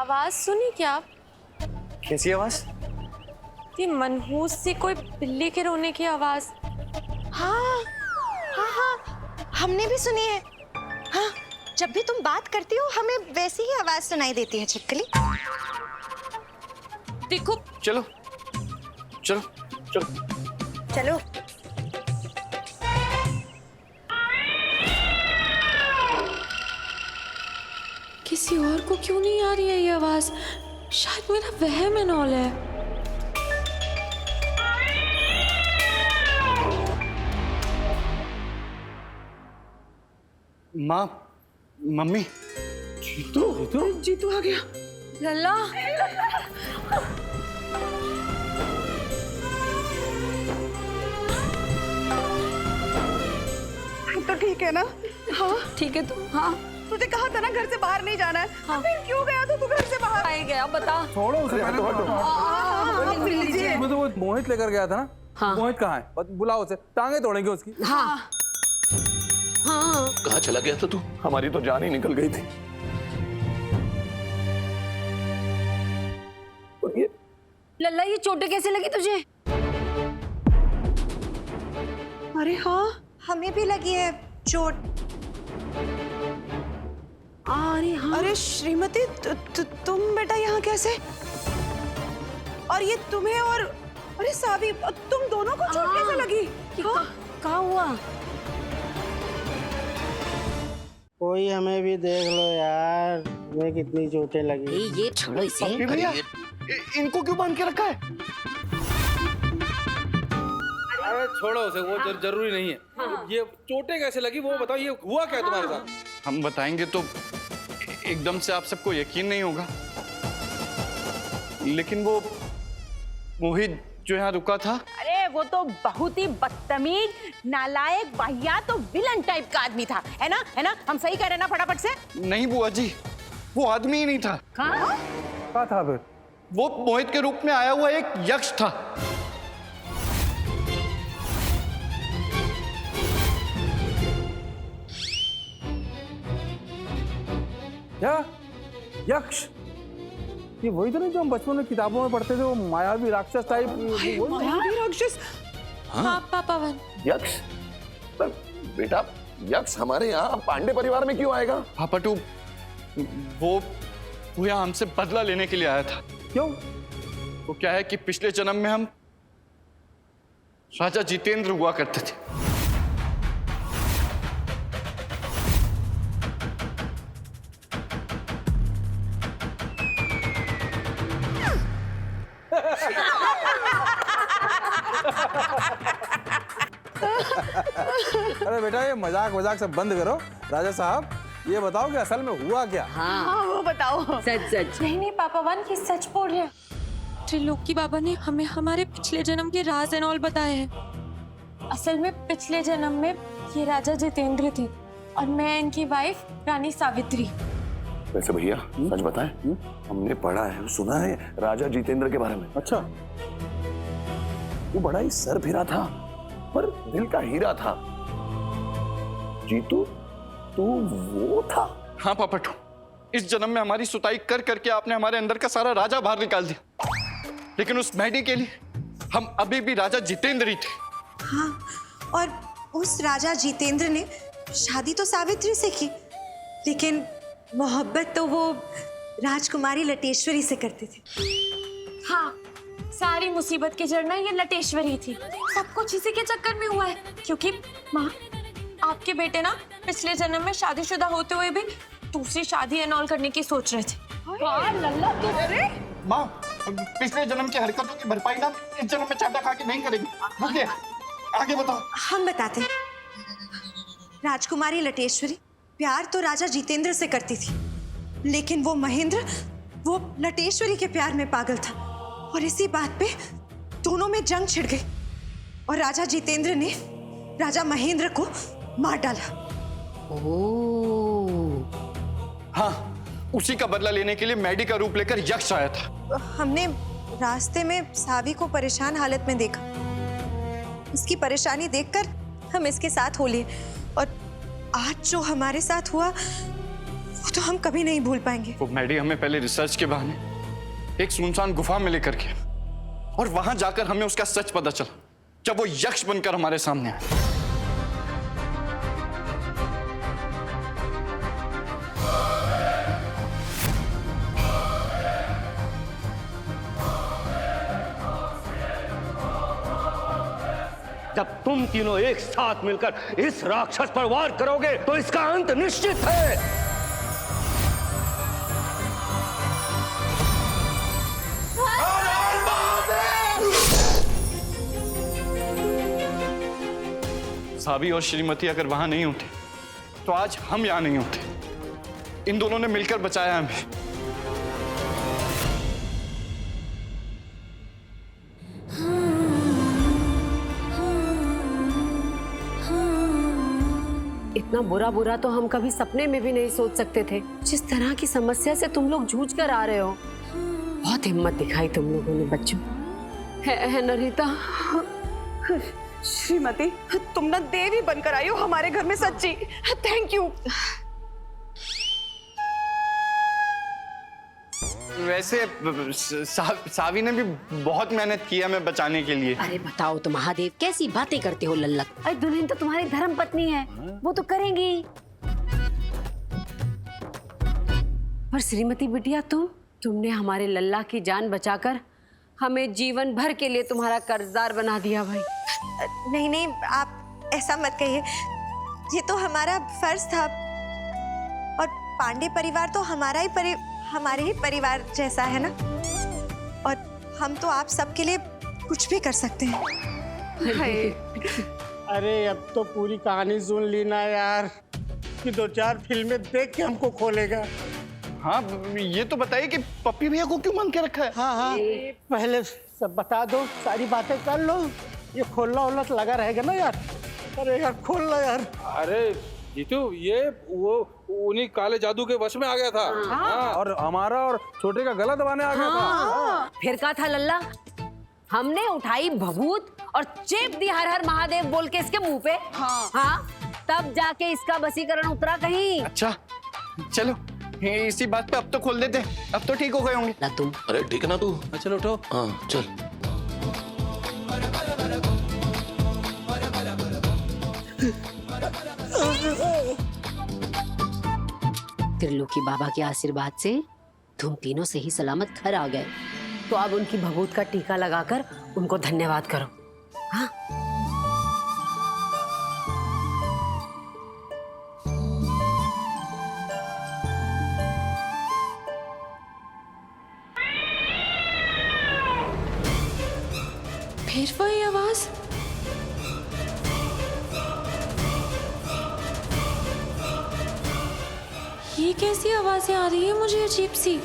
आवाज सुनी क्या? कैसी आवाज? ये मनहूस सी कोई बिल्ली के रोने की आवाज। हाँ हाँ हाँ, हमने भी सुनी है। हाँ, जब भी तुम बात करती हो हमें वैसी ही आवाज सुनाई देती है छिपकली। देखो, चलो चलो चलो चलो। किसी और को क्यों नहीं आ रही है ये आवाज? शायद मेरा वहम एंड ऑल है। माँ, मम्मी, जीतू आ गया। लल्ला, तो ठीक है ना? हाँ ठीक है तू? हाँ, तुझे कहा था ना घर से बाहर नहीं जाना है। हाँ। फिर क्यों गया था तू घर से बाहर? आ गया, बता। छोड़ो उसे, लीजिए। तो वो मोहित लेकर गया था ना। हाँ। मोहित कहाँ है? बुलाओ उसे, टांगे तोड़ेंगे उसकी। हाँ हाँ, कहाँ चला गया था तू? हमारी तो जान ही निकल गई थी। और ये लल्ला, ये चोटें कैसे लगी तुझे? अरे हाँ, हमें भी लगी है चोट। अरे हाँ, अरे श्रीमती, तुम बेटा यहाँ कैसे? और ये तुम्हें और अरे सावी, तुम दोनों को चोट कैसे लगी? क्या हुआ? कोई हमें भी देख लो यार, हमें कितनी चोटें लगी। ये छोड़ो इसे। भैया, इनको क्यों बांध के रखा है? अरे छोड़ो उसे, वो जरूरी नहीं है। ये चोटें कैसे लगी वो बताओ, ये हुआ क्या तुम्हारे साथ? हम बताएंगे तो एकदम से आप सबको यकीन नहीं होगा, लेकिन वो मोहित जो यहाँ रुका था, अरे वो तो बहुत ही बदतमीज, नालायक, वाहियात तो विलन टाइप का आदमी था, है ना? है ना? हम सही कह रहे हैं ना फटाफट से? नहीं बुआ जी, वो आदमी ही नहीं था। क्या था फिर? वो मोहित के रूप में आया हुआ एक यक्ष था। क्या? यक्ष? ये वही तो नहीं जो हम बचपन में किताबों में पढ़ते थे, वो मायावी राक्षस टाइप? मायावी राक्षस? हाँ पापा वन। यक्ष? पर बेटा, यक्ष हमारे यहाँ पांडे परिवार में क्यों आएगा? हाँ पटू, वो यहाँ हमसे बदला लेने के लिए आया था। क्यों? वो क्या है कि पिछले जन्म में हम राजा जितेंद्र हुआ करते थे। अरे बेटा, ये मजाक वजाक सब बंद करो। राजा साहब, ये बताओ कि असल में हुआ क्या? हाँ वो बताओ। नहीं नहीं पापा वन, ये सच बोल रहे हैं। त्रिलोकी बाबा ने हमें हमारे पिछले जन्म के राज एंड ऑल बताए हैं। असल में पिछले जन्म में ये राजा जितेंद्र थे और मैं इनकी वाइफ रानी सावित्री। वैसे भैया सच बताएं, हमने पढ़ा है, सुना है राजा जितेंद्र के बारे में। अच्छा। वो बड़ा ही सरफिरा था, पर दिल का हीरा था। जीतू, तू वो था? हाँ पापटू, इस जन्म में हमारी सुताई कर करके आपने हमारे अंदर का सारा राजा बाहर निकाल दिया, लेकिन उस मैडी के लिए हम अभी भी राजा जितेंद्र ही थे। हाँ, और उस राजा जितेंद्र ने शादी तो सावित्री से की, लेकिन मोहब्बत तो वो राजकुमारी लटेश्वरी से करते थे। हाँ, सारी मुसीबत की जड़ ना ये लटेश्वरी थी। सब कुछ इसी के चक्कर में हुआ है, क्योंकि माँ, आपके बेटे ना पिछले जन्म में शादीशुदा होते हुए भी दूसरी शादी एनॉल करने की सोच रहे थे। माँ, पिछले जन्म की हरकतों की भरपाई ना इस जन्म में चाटा खा के नहीं करेंगे। आगे बताओ। हम बताते हैं। राजकुमारी लटेश्वरी प्यार तो राजा जितेंद्र से करती थी, लेकिन वो महेंद्र, वो लटेश्वरी के प्यार में पागल था, और इसी बात पे दोनों में जंग छिड़ गई और राजा जितेंद्र ने राजा महेंद्र को मार डाला। हाँ, उसी का बदला लेने के लिए मैडी का रूप लेकर यक्ष आया था। हमने रास्ते में सावी को परेशान हालत में देखा। उसकी परेशानी देखकर हम इसके साथ हो लिए, और आज जो हमारे साथ हुआ वो तो हम कभी नहीं भूल पाएंगे। वो मैडी हमें पहले रिसर्च के बहाने एक सुनसान गुफा में लेकर के, और वहां जाकर हमें उसका सच पता चला जब वो यक्ष बनकर हमारे सामने आया। जब तुम तीनों एक साथ मिलकर इस राक्षस पर वार करोगे तो इसका अंत निश्चित है। साबी और श्रीमती अगर वहां नहीं होते तो आज हम यहां नहीं होते। इन दोनों ने मिलकर बचाया हमें। इतना बुरा बुरा तो हम कभी सपने में भी नहीं सोच सकते थे। जिस तरह की समस्या से तुम लोग जूझ कर आ रहे हो, बहुत हिम्मत दिखाई तुम लोगों ने बच्चों। है ना रीता? श्रीमती, तुम ना देवी बनकर आई हो हमारे घर में, सच्ची थैंक यू। वैसे सावी ने भी बहुत मेहनत की है हमें बचाने के लिए। अरे बताओ तो महादेव, कैसी बातें करते हो लल्लक। अरे दुल्हन तो तुम्हारी धर्म पत्नी है, वो तो करेंगी। पर श्रीमती बिटिया, तुमने हमारे लल्ला की जान बचाकर हमें जीवन भर के लिए तुम्हारा कर्जदार बना दिया भाई। नहीं नहीं, आप ऐसा मत कहिए। ये तो हमारा फर्ज था, और पांडे परिवार तो हमारे ही परिवार जैसा है ना, और हम तो आप सबके लिए कुछ भी कर सकते हैं। अरे अब तो पूरी कहानी सुन ली ना यार, कि 2-4 फिल्में देख के हमको खोलेगा। हाँ, ये तो बताइए कि पप्पी भैया को क्यों मान के रखा है? हाँ, पहले सब बता दो, सारी बातें कर लो। ये खोलना वोलना तो लगा रहेगा ना यार। अरे यार खोल लो यार। अरे जीतू, ये वो उन्हीं काले जादू के वश में आ गया था। हाँ। और हमारा और छोटे का गला दबाने आ गया था। फिर कहा था लल्ला, हमने उठाई भभूत और चेप दी हर हर महादेव बोल के इसके मुंह पे। हाँ, तब जाके इसका वशीकरण उतरा कहीं। अच्छा चलो, इसी बात पे अब तो खोल देते हैं। अब तो ठीक हो गए होंगे। तुम अरे ठीक है ना तू? चलो उठो। हाँ चल। त्रिलोकी बाबा के आशीर्वाद से तुम तीनों सही सलामत घर आ गए। तो अब उनकी भभूत का टीका लगाकर उनको धन्यवाद करो। हाँ? फिर वही आवाज। ये कैसी आवाजें आ रही है मुझे अजीब सी।